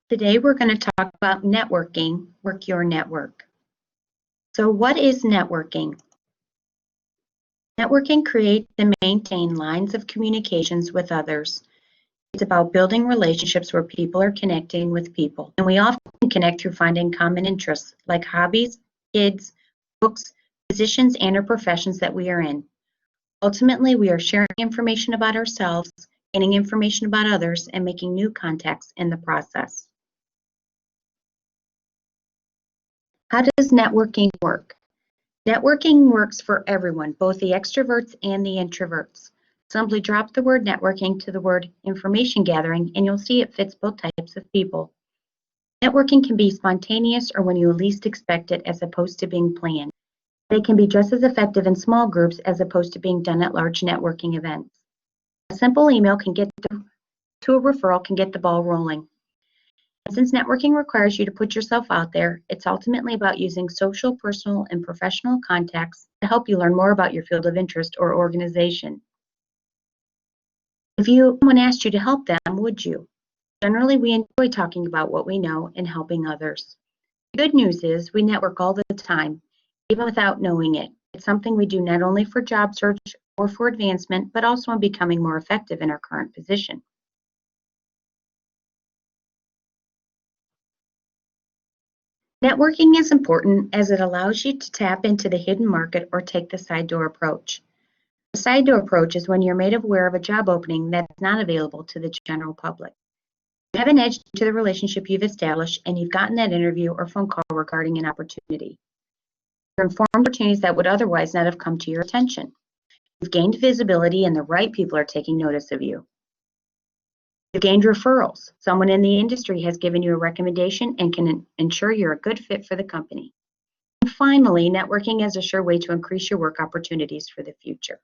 Today we're going to talk about networking, work your network. So what is networking? Networking creates and maintains lines of communications with others. It's about building relationships where people are connecting with people. And we often connect through finding common interests like hobbies, kids, books, positions, and or professions that we are in. Ultimately, we are sharing information about ourselves, gaining information about others, and making new contacts in the process. How does networking work? Networking works for everyone, both the extroverts and the introverts. Simply drop the word networking to the word information gathering and you'll see it fits both types of people. Networking can be spontaneous or when you least expect it as opposed to being planned. They can be just as effective in small groups as opposed to being done at large networking events. A simple email to a referral can get the ball rolling. And since networking requires you to put yourself out there, it's ultimately about using social, personal, and professional contacts to help you learn more about your field of interest or organization. If someone asked you to help them, would you? Generally, we enjoy talking about what we know and helping others. The good news is we network all the time, even without knowing it. It's something we do not only for job search or for advancement, but also in becoming more effective in our current position. Networking is important as it allows you to tap into the hidden market or take the side door approach. The side door approach is when you're made aware of a job opening that's not available to the general public. You have an edge to the relationship you've established and you've gotten that interview or phone call regarding an opportunity. You're informed of opportunities that would otherwise not have come to your attention. You've gained visibility and the right people are taking notice of you. You've gained referrals. Someone in the industry has given you a recommendation and can ensure you're a good fit for the company. And finally, networking is a sure way to increase your work opportunities for the future.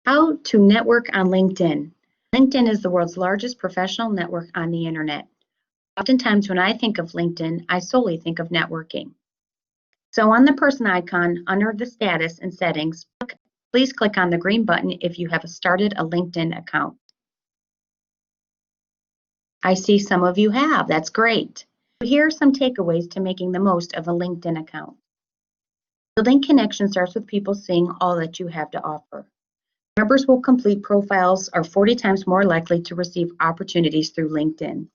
How to network on LinkedIn. LinkedIn is the world's largest professional network on the internet. Oftentimes when I think of LinkedIn, I solely think of networking. So on the person icon under the status and settings, please click on the green button if you have started a LinkedIn account. I see some of you have, that's great. Here are some takeaways to making the most of a LinkedIn account. Building connection starts with people seeing all that you have to offer. Members who complete profiles are 40 times more likely to receive opportunities through LinkedIn.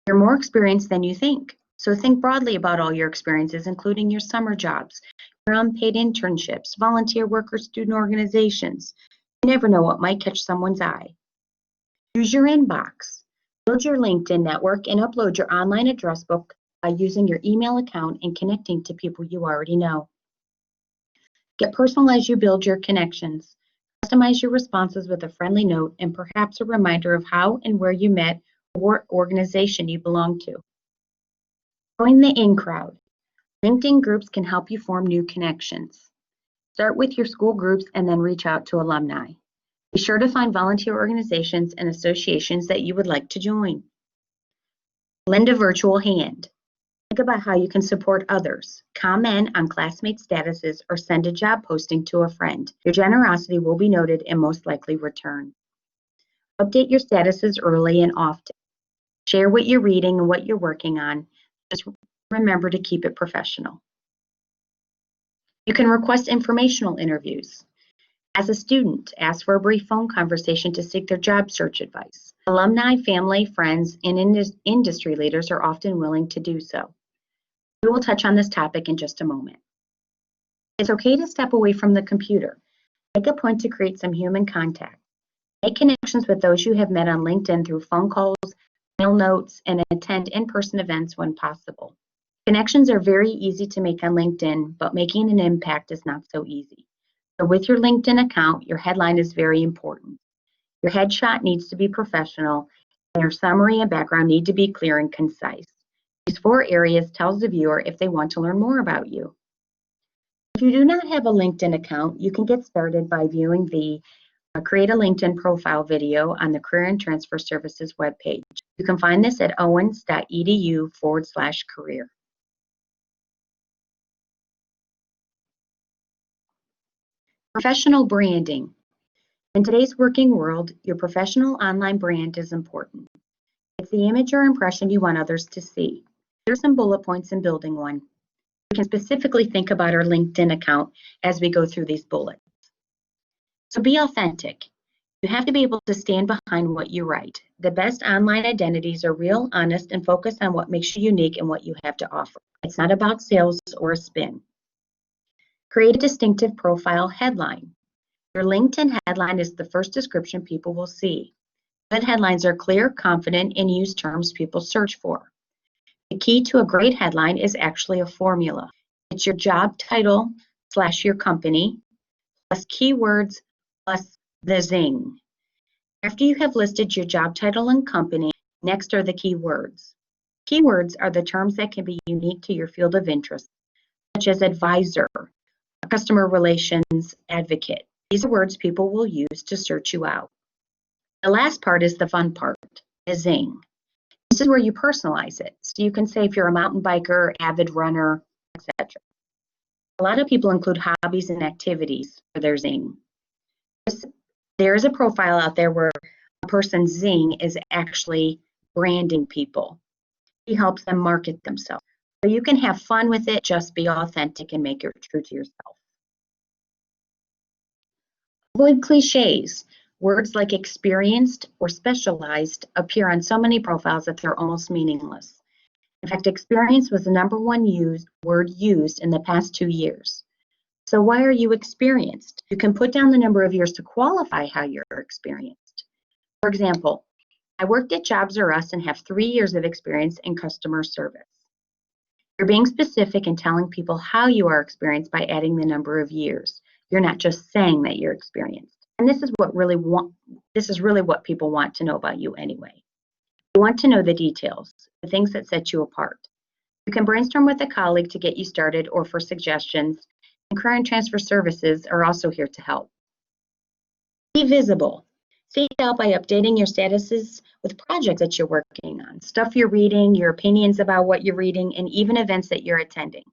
You're more experienced than you think. So think broadly about all your experiences, including your summer jobs, your unpaid internships, volunteer work, or student organizations. You never know what might catch someone's eye. Use your inbox. Build your LinkedIn network and upload your online address book by using your email account and connecting to people you already know. Get personal as you build your connections. Customize your responses with a friendly note and perhaps a reminder of how and where you met or what organization you belong to. Join the in crowd. LinkedIn groups can help you form new connections. Start with your school groups and then reach out to alumni. Be sure to find volunteer organizations and associations that you would like to join. Lend a virtual hand. Think about how you can support others. Comment on classmate statuses or send a job posting to a friend. Your generosity will be noted and most likely returned. Update your statuses early and often. Share what you're reading and what you're working on. Just remember to keep it professional. You can request informational interviews. As a student, ask for a brief phone conversation to seek their job search advice. Alumni, family, friends, and industry leaders are often willing to do so. We will touch on this topic in just a moment. It's okay to step away from the computer. Make a point to create some human contact. Make connections with those you have met on LinkedIn through phone calls, mail notes, and attend in-person events when possible. Connections are very easy to make on LinkedIn, but making an impact is not so easy. So with your LinkedIn account, your headline is very important. Your headshot needs to be professional, and your summary and background need to be clear and concise. These 4 areas tells the viewer if they want to learn more about you. If you do not have a LinkedIn account, you can get started by viewing the Create a LinkedIn Profile video on the Career and Transfer Services webpage. You can find this at owens.edu/career. Professional branding. In today's working world, your professional online brand is important. It's the image or impression you want others to see. Here are some bullet points in building one. We can specifically think about our LinkedIn account as we go through these bullets. So be authentic. You have to be able to stand behind what you write. The best online identities are real, honest, and focus on what makes you unique and what you have to offer. It's not about sales or a spin. Create a distinctive profile headline. Your LinkedIn headline is the first description people will see. Good headlines are clear, confident, and use terms people search for. The key to a great headline is actually a formula. It's your job title / your company plus keywords plus the zing. After you have listed your job title and company, next are the keywords. Keywords are the terms that can be unique to your field of interest, such as advisor, customer relations advocate. These are words people will use to search you out. The last part is the fun part, the zing. This is where you personalize it. So you can say if you're a mountain biker, avid runner, etc. A lot of people include hobbies and activities for their zing. There is a profile out there where a person's zing is actually branding people. He helps them market themselves. So you can have fun with it, just be authentic and make it true to yourself. Avoid cliches. Words like experienced or specialized appear on so many profiles that they're almost meaningless. In fact, experience was the #1 word used in the past 2 years. So why are you experienced? You can put down the number of years to qualify how you're experienced. For example, I worked at Jobs R Us and have 3 years of experience in customer service. You're being specific and telling people how you are experienced by adding the number of years. You're not just saying that you're experienced. And this is really what people want to know about you anyway. You want to know the details, the things that set you apart. You can brainstorm with a colleague to get you started or for suggestions, and career and transfer services are also here to help. Be visible. Stand out by updating your statuses with projects that you're working on, stuff you're reading, your opinions about what you're reading, and even events that you're attending.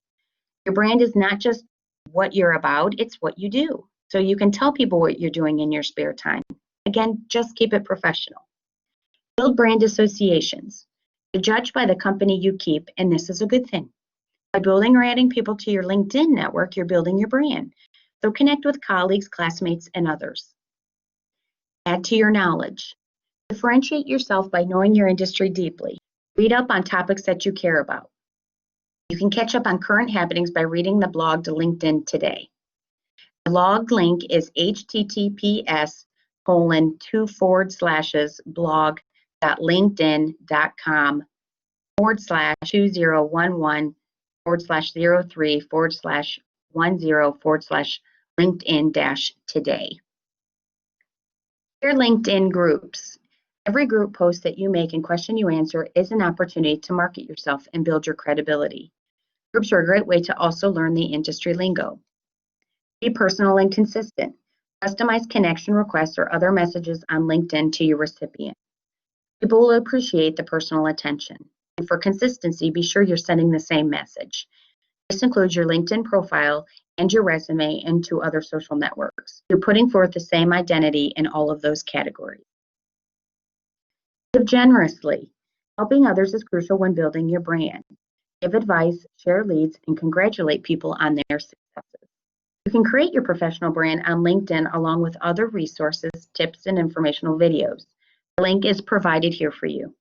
Your brand is not just what you're about, it's what you do. So you can tell people what you're doing in your spare time. Again, just keep it professional. Build brand associations. You're judged by the company you keep, and this is a good thing. By building or adding people to your LinkedIn network, you're building your brand. So connect with colleagues, classmates, and others. Add to your knowledge. Differentiate yourself by knowing your industry deeply. Read up on topics that you care about. You can catch up on current happenings by reading the blog to LinkedIn today. The blog link is https://blog.linkedin.com/2011/03/10/LinkedIn-today. Your LinkedIn groups. Every group post that you make and question you answer is an opportunity to market yourself and build your credibility. Groups are a great way to also learn the industry lingo. Be personal and consistent. Customize connection requests or other messages on LinkedIn to your recipient. People will appreciate the personal attention. And for consistency, be sure you're sending the same message. This includes your LinkedIn profile and your resume into other social networks. You're putting forth the same identity in all of those categories. Give generously. Helping others is crucial when building your brand. Give advice, share leads, and congratulate people on their successes. You can create your professional brand on LinkedIn along with other resources, tips, and informational videos. The link is provided here for you.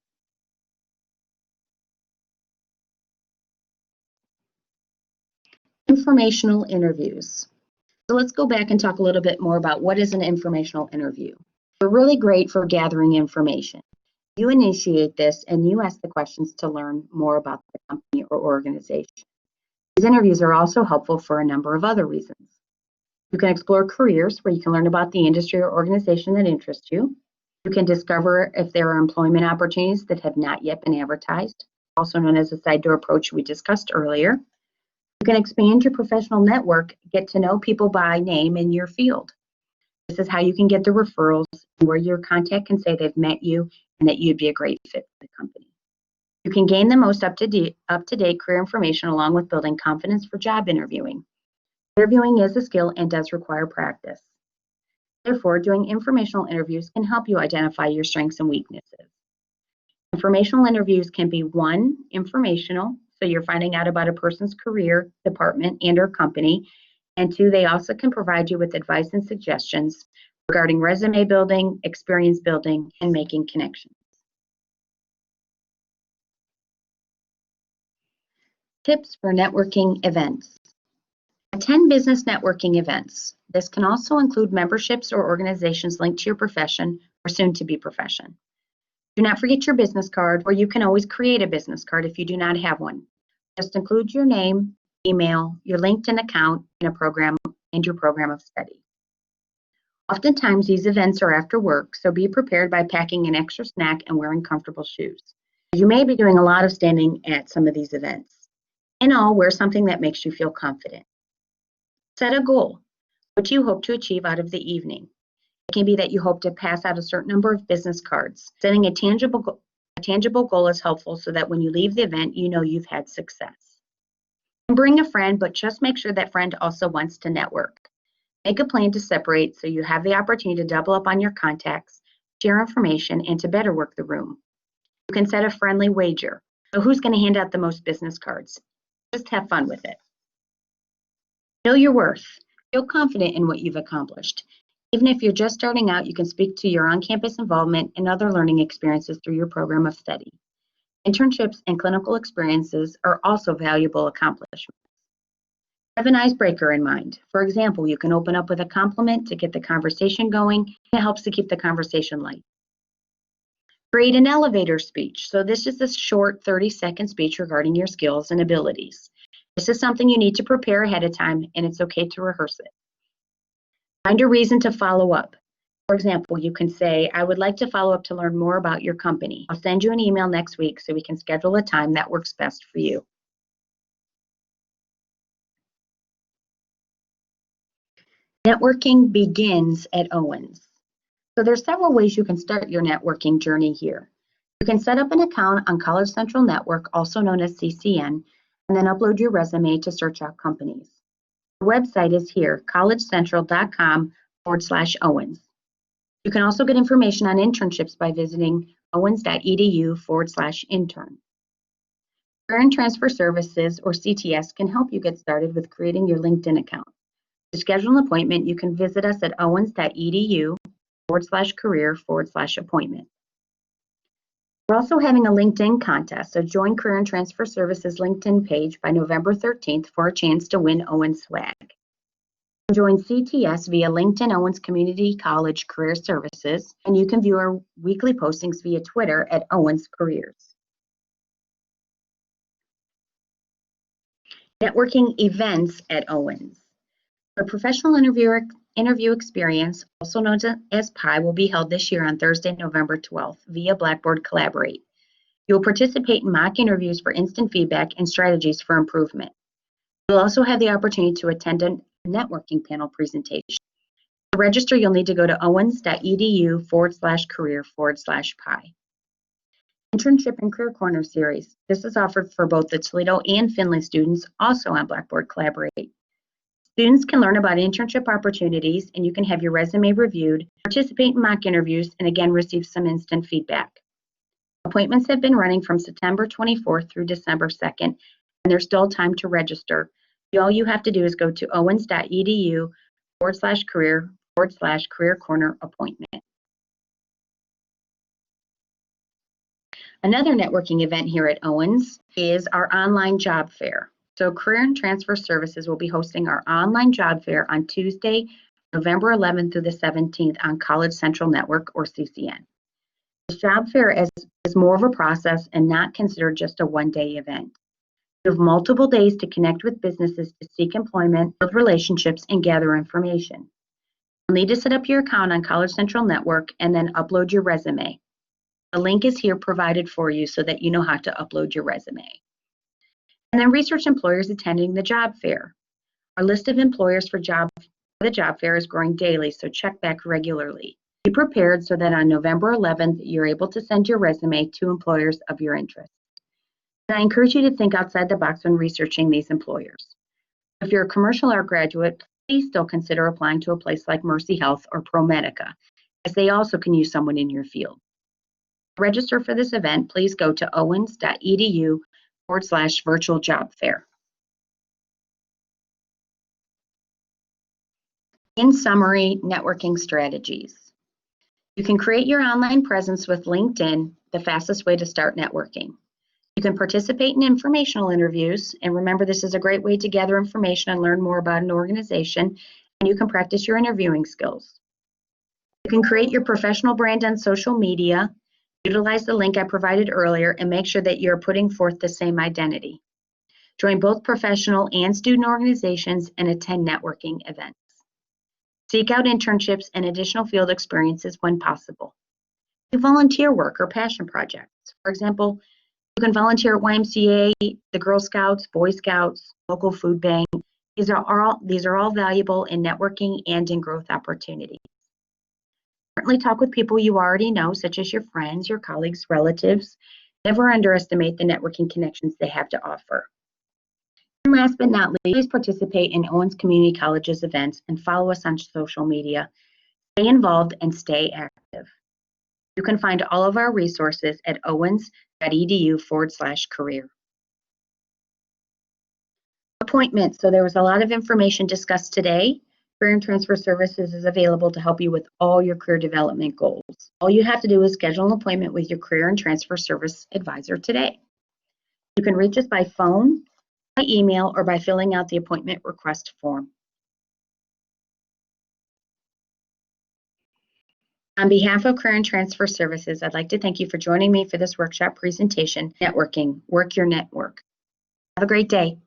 Informational interviews. So let's go back and talk a little bit more about what is an informational interview. They're really great for gathering information. You initiate this and you ask the questions to learn more about the company or organization. These interviews are also helpful for a number of other reasons. You can explore careers where you can learn about the industry or organization that interests you. You can discover if there are employment opportunities that have not yet been advertised, also known as the side door approach we discussed earlier. You can expand your professional network, get to know people by name in your field. This is how you can get the referrals where your contact can say they've met you and that you'd be a great fit for the company. You can gain the most up-to-date career information along with building confidence for job interviewing. Interviewing is a skill and does require practice. Therefore, doing informational interviews can help you identify your strengths and weaknesses. Informational interviews can be 1, informational, so you're finding out about a person's career, department, and or company. And 2, they also can provide you with advice and suggestions regarding resume building, experience building, and making connections. Tips for networking events. Attend business networking events. This can also include memberships or organizations linked to your profession or soon-to-be profession. Do not forget your business card, or you can always create a business card if you do not have one. Just include your name, email, your LinkedIn account, and your program of study. Oftentimes, these events are after work, so be prepared by packing an extra snack and wearing comfortable shoes. You may be doing a lot of standing at some of these events. In all, wear something that makes you feel confident. Set a goal. What you hope to achieve out of the evening. It can be that you hope to pass out a certain number of business cards. Setting a tangible goal is helpful so that when you leave the event, you know you've had success. And bring a friend, but just make sure that friend also wants to network. Make a plan to separate so you have the opportunity to double up on your contacts, share information, and to better work the room. You can set a friendly wager. So who's going to hand out the most business cards? Just have fun with it. Know your worth. Feel confident in what you've accomplished. Even if you're just starting out, you can speak to your on-campus involvement and other learning experiences through your program of study. Internships and clinical experiences are also valuable accomplishments. Have an icebreaker in mind. For example, you can open up with a compliment to get the conversation going, and it helps to keep the conversation light. Create an elevator speech. So this is a short 30-second speech regarding your skills and abilities. This is something you need to prepare ahead of time, and it's okay to rehearse it. Find a reason to follow up. For example, you can say, I would like to follow up to learn more about your company. I'll send you an email next week so we can schedule a time that works best for you. Networking begins at Owens. So there's several ways you can start your networking journey here. You can set up an account on College Central Network, also known as CCN, and then upload your resume to search out companies. The website is here, collegecentral.com/Owens. You can also get information on internships by visiting owens.edu/intern. Career and Transfer Services, or CTS, can help you get started with creating your LinkedIn account. To schedule an appointment, you can visit us at owens.edu/career/appointment. We're also having a LinkedIn contest, so join Career and Transfer Services LinkedIn page by November 13th for a chance to win Owens swag. Join CTS via LinkedIn Owens Community College Career Services, and you can view our weekly postings via Twitter at Owens Careers. Networking events at Owens. The professional interview experience, also known as PI, will be held this year on Thursday, November 12th via Blackboard Collaborate. You'll participate in mock interviews for instant feedback and strategies for improvement. You'll also have the opportunity to attend a networking panel presentation. To register, you'll need to go to owens.edu/career/PI. Internship and Career Corner series. This is offered for both the Toledo and Findlay students, also on Blackboard Collaborate. Students can learn about internship opportunities, and you can have your resume reviewed, participate in mock interviews, and again receive some instant feedback. Appointments have been running from September 24th through December 2nd, and there's still time to register. All you have to do is go to owens.edu/career/Career Corner appointment. Another networking event here at Owens is our online job fair. So Career and Transfer Services will be hosting our online job fair on Tuesday, November 11th through the 17th on College Central Network, or CCN. The job fair is more of a process and not considered just a one-day event. You have multiple days to connect with businesses to seek employment, build relationships, and gather information. You'll need to set up your account on College Central Network and then upload your resume. The link is here provided for you so that you know how to upload your resume. And then research employers attending the job fair. Our list of employers for the job fair is growing daily, so check back regularly. Be prepared so that on November 11th, you're able to send your resume to employers of your interest. And I encourage you to think outside the box when researching these employers. If you're a commercial art graduate, please still consider applying to a place like Mercy Health or ProMedica, as they also can use someone in your field. To register for this event, please go to owens.edu/virtual job fair. In summary, networking strategies. You can create your online presence with LinkedIn, the fastest way to start networking. You can participate in informational interviews, and remember, this is a great way to gather information and learn more about an organization, and you can practice your interviewing skills. You can create your professional brand on social media, utilize the link I provided earlier, and make sure that you're putting forth the same identity. Join both professional and student organizations and attend networking events. Seek out internships and additional field experiences when possible. Do volunteer work or passion projects. For example, you can volunteer at YMCA, the Girl Scouts, Boy Scouts, local food bank. These are all valuable in networking and in growth opportunities. Certainly talk with people you already know, such as your friends, your colleagues, relatives. Never underestimate the networking connections they have to offer. And last but not least, please participate in Owens Community College's events and follow us on social media. Stay involved and stay active. You can find all of our resources at owens.edu/career. Appointments. So there was a lot of information discussed today. Career and Transfer Services is available to help you with all your career development goals. All you have to do is schedule an appointment with your Career and Transfer Service advisor today. You can reach us by phone, by email, or by filling out the appointment request form. On behalf of Career and Transfer Services, I'd like to thank you for joining me for this workshop presentation, Networking, Work Your Network. Have a great day.